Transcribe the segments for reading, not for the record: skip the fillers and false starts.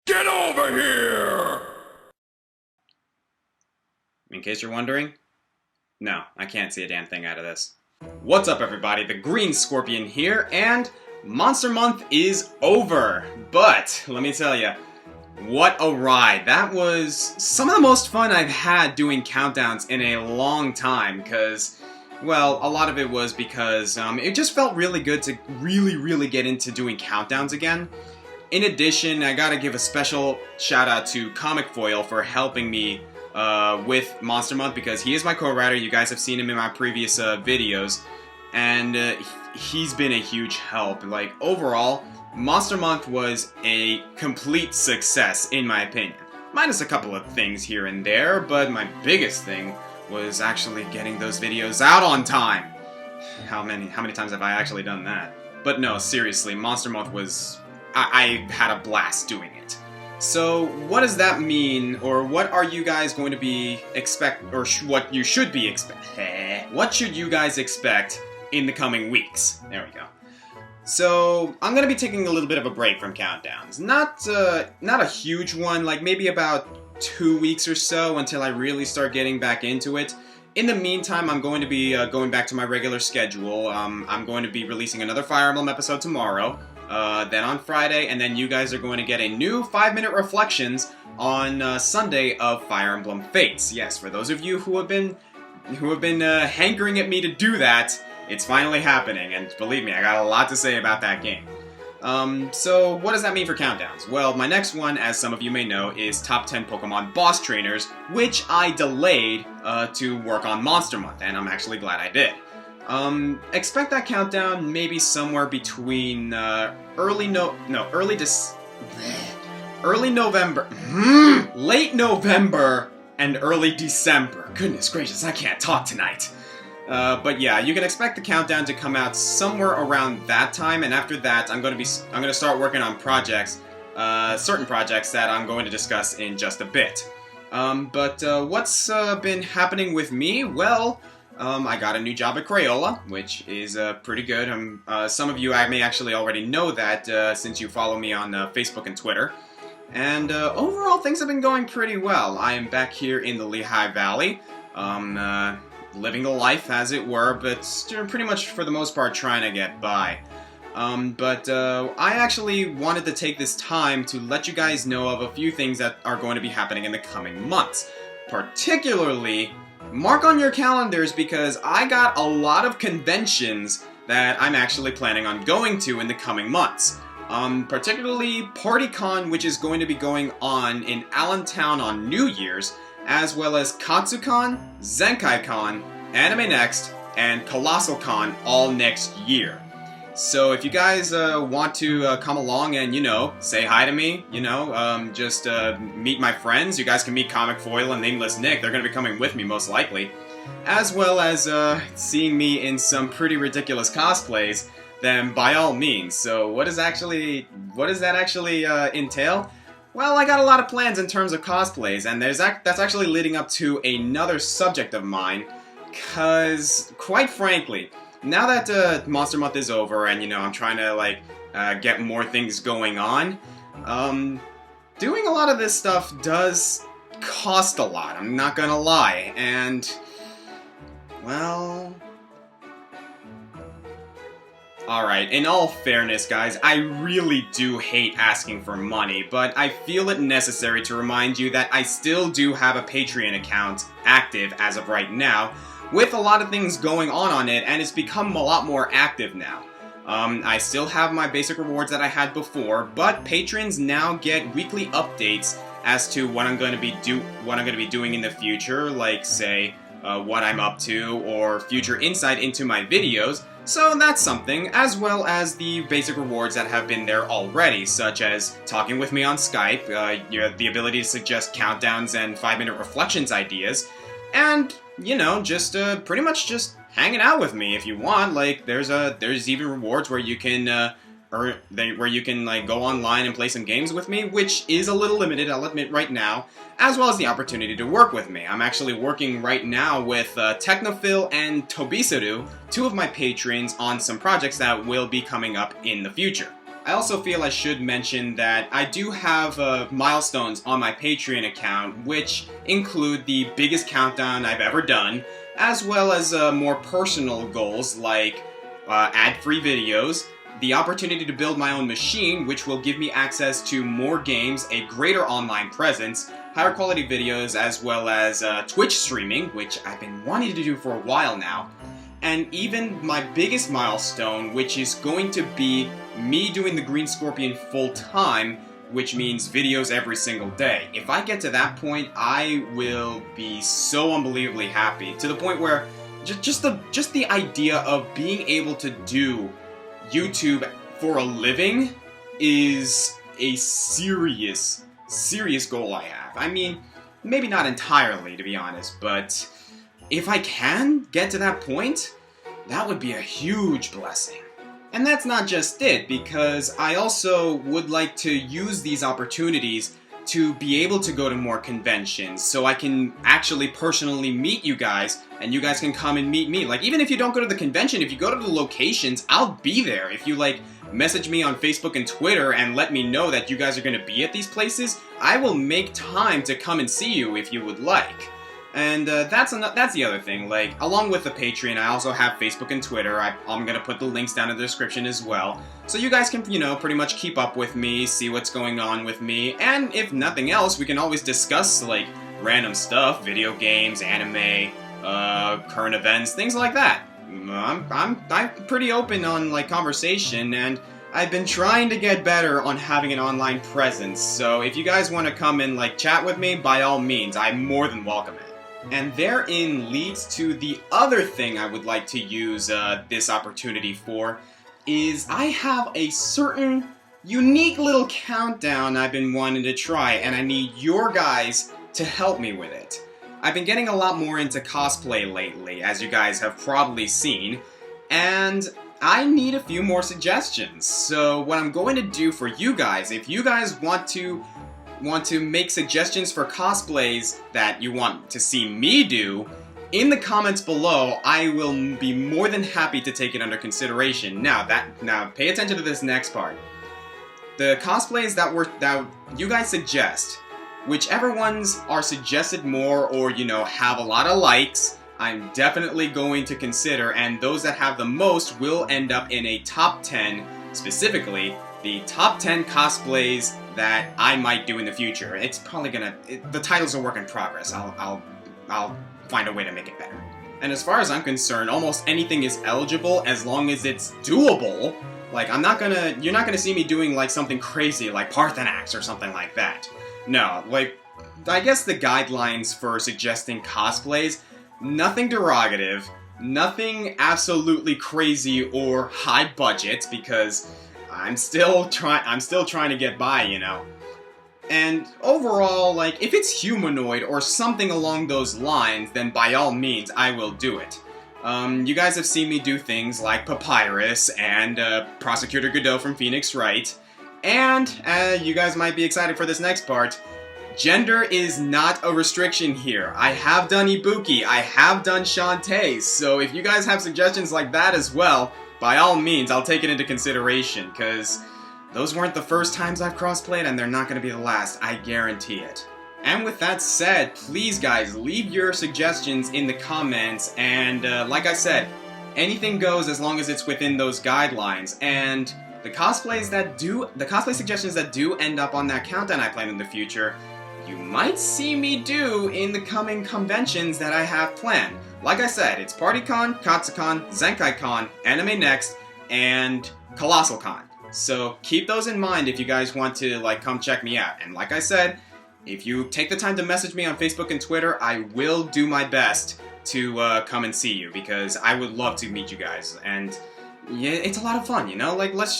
Get over here! In case you're wondering, no, I can't see a damn thing out of this. What's up, everybody? The Green Scorpion here, and Monster Month is over. But, let me tell you, what a ride. That was some of the most fun I've had doing countdowns in a long time, because, well, a lot of it was because it just felt really good to really get into doing countdowns again. In addition, I gotta give a special shout out to ComicFoil for helping me with Monster Month, because he is my co-writer. You guys have seen him in my previous videos, and he's been a huge help. Like, overall, Monster Month was a complete success, in my opinion. Minus a couple of things here and there, but my biggest thing was actually getting those videos out on time. How many times have I actually done that? But no, seriously, Monster Month was... I had a blast doing it. So, what does that mean, or what are you guys going to be what you should be what should you guys expect in the coming weeks? There we go. So, I'm gonna be taking a little bit of a break from countdowns. Not a huge one, like maybe about 2 weeks or so until I really start getting back into it. In the meantime, I'm going to be going back to my regular schedule. I'm going to be releasing another Fire Emblem episode tomorrow. Then on Friday, and then you guys are going to get a new 5-minute reflections on Sunday of Fire Emblem Fates. Yes, for those of you who have been hankering at me to do that, it's finally happening, and believe me, I got a lot to say about that game. So what does that mean for countdowns? Well, my next one, as some of you may know, is Top 10 Pokemon Boss Trainers, which I delayed to work on Monster Month, and I'm actually glad I did. Expect that countdown maybe somewhere between late November and early December. Goodness gracious, I can't talk tonight. But yeah, you can expect the countdown to come out somewhere around that time, and after that, I'm gonna start working on projects, certain projects that I'm going to discuss in just a bit. But what's been happening with me? Well, I got a new job at Crayola, which is pretty good. Some of you may actually already know that since you follow me on Facebook and Twitter. And overall, things have been going pretty well. I am back here in the Lehigh Valley, living the life, as it were, but pretty much for the most part trying to get by. I actually wanted to take this time to let you guys know of a few things that are going to be happening in the coming months. Particularly, mark on your calendars, because I got a lot of conventions that I'm actually planning on going to in the coming months. Particularly PartyCon, which is going to be going on in Allentown on New Year's, as well as KatsuCon, ZenkaiCon, Anime Next, and ColossalCon all next year. So if you guys want to come along and, say hi to me, just meet my friends, you guys can meet ComicFoil and Nameless Nick. They're going to be coming with me, most likely. As well as seeing me in some pretty ridiculous cosplays, then by all means. So what does that actually entail? Well, I got a lot of plans in terms of cosplays, and that's actually leading up to another subject of mine, because, quite frankly, now that Monster Month is over and, I'm trying to, get more things going on, doing a lot of this stuff does cost a lot, I'm not gonna lie, and, well... Alright, in all fairness, guys, I really do hate asking for money, but I feel it necessary to remind you that I still do have a Patreon account active as of right now, with a lot of things going on it, and it's become a lot more active now. I still have my basic rewards that I had before, but patrons now get weekly updates as to what I'm going to be doing in the future, like, say, what I'm up to, or future insight into my videos. So that's something, as well as the basic rewards that have been there already, such as talking with me on Skype, the ability to suggest countdowns and 5-minute reflections ideas, and, just pretty much just hanging out with me if you want. Like, there's even rewards where you can go online and play some games with me, which is a little limited, I'll admit right now, as well as the opportunity to work with me. I'm actually working right now with Technophil and Tobisuru, two of my patrons, on some projects that will be coming up in the future. I also feel I should mention that I do have milestones on my Patreon account, which include the biggest countdown I've ever done, as well as more personal goals like ad-free videos, the opportunity to build my own machine, which will give me access to more games, a greater online presence, higher quality videos, as well as Twitch streaming, which I've been wanting to do for a while now. And even my biggest milestone, which is going to be me doing the Green Scorpion full-time, which means videos every single day. If I get to that point, I will be so unbelievably happy, to the point where just the idea of being able to do YouTube for a living is a serious goal I have. I mean, maybe not entirely, to be honest, but if I can get to that point, that would be a huge blessing. And that's not just it, because I also would like to use these opportunities to be able to go to more conventions, so I can actually personally meet you guys, and you guys can come and meet me. Like, even if you don't go to the convention, if you go to the locations, I'll be there. If you, like, message me on Facebook and Twitter and let me know that you guys are going to be at these places, I will make time to come and see you if you would like. And that's the other thing. Like, along with the Patreon, I also have Facebook and Twitter. I'm gonna put the links down in the description as well, so you guys can, you know, pretty much keep up with me, see what's going on with me, and if nothing else, we can always discuss, like, random stuff, video games, anime, current events, things like that. I'm pretty open on, like, conversation, and I've been trying to get better on having an online presence, so if you guys want to come and, like, chat with me, by all means, I'm more than welcome it. And therein leads to the other thing I would like to use this opportunity for, is I have a certain unique little countdown I've been wanting to try, and I need your guys to help me with it. I've been getting a lot more into cosplay lately, as you guys have probably seen, and I need a few more suggestions. So what I'm going to do for you guys, if you guys want to make suggestions for cosplays that you want to see me do, in the comments below, I will be more than happy to take it under consideration. Now pay attention to this next part. The cosplays that you guys suggest, whichever ones are suggested more or, you know, have a lot of likes, I'm definitely going to consider, and those that have the most will end up in a top 10, specifically the top 10 cosplays that I might do in the future. It's probably the title's a work in progress. I'll find a way to make it better. And as far as I'm concerned, almost anything is eligible as long as it's doable. Like, you're not gonna see me doing, like, something crazy like Parthenax or something like that. No, like, I guess the guidelines for suggesting cosplays, nothing derogative, nothing absolutely crazy or high budget, because I'm still trying to get by, you know. And overall, like, if it's humanoid or something along those lines, then by all means, I will do it. You guys have seen me do things like Papyrus and Prosecutor Godot from Phoenix Wright. And, you guys might be excited for this next part, gender is not a restriction here. I have done Ibuki, I have done Shantae, so if you guys have suggestions like that as well, by all means, I'll take it into consideration, because those weren't the first times I've crossplayed, and they're not going to be the last, I guarantee it. And with that said, please guys, leave your suggestions in the comments, and like I said, anything goes as long as it's within those guidelines, and the cosplay suggestions that do end up on that countdown I plan in the future, you might see me do in the coming conventions that I have planned. Like I said, it's PartyCon, KatsuCon, ZenkaiCon, Anime Next, and ColossalCon. So keep those in mind if you guys want to, like, come check me out. And like I said, if you take the time to message me on Facebook and Twitter, I will do my best to come and see you, because I would love to meet you guys. And yeah, it's a lot of fun, you know? Like, let's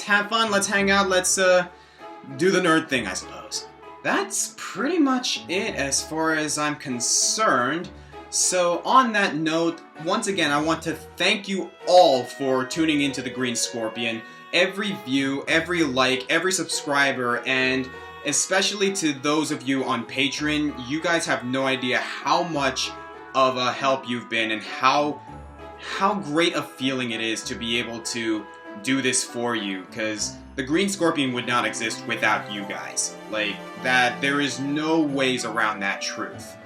have fun, let's hang out, let's do the nerd thing, I suppose. That's pretty much it as far as I'm concerned. So on that note, once again, I want to thank you all for tuning into the Green Scorpion. Every view, every like, every subscriber, and especially to those of you on Patreon, you guys have no idea how much of a help you've been, and how great a feeling it is to be able to do this for you, because the Green Scorpion would not exist without you guys. Like, that, there is no ways around that truth.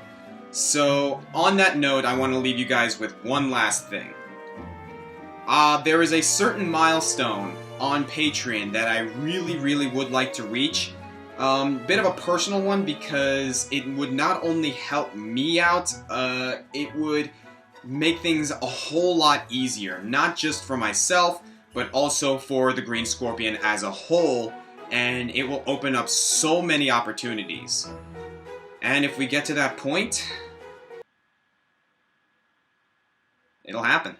So, on that note, I want to leave you guys with one last thing. There is a certain milestone on Patreon that I really would like to reach. Bit of a personal one, because it would not only help me out, it would make things a whole lot easier. Not just for myself, but also for the Green Scorpion as a whole, and it will open up so many opportunities. And if we get to that point, it'll happen.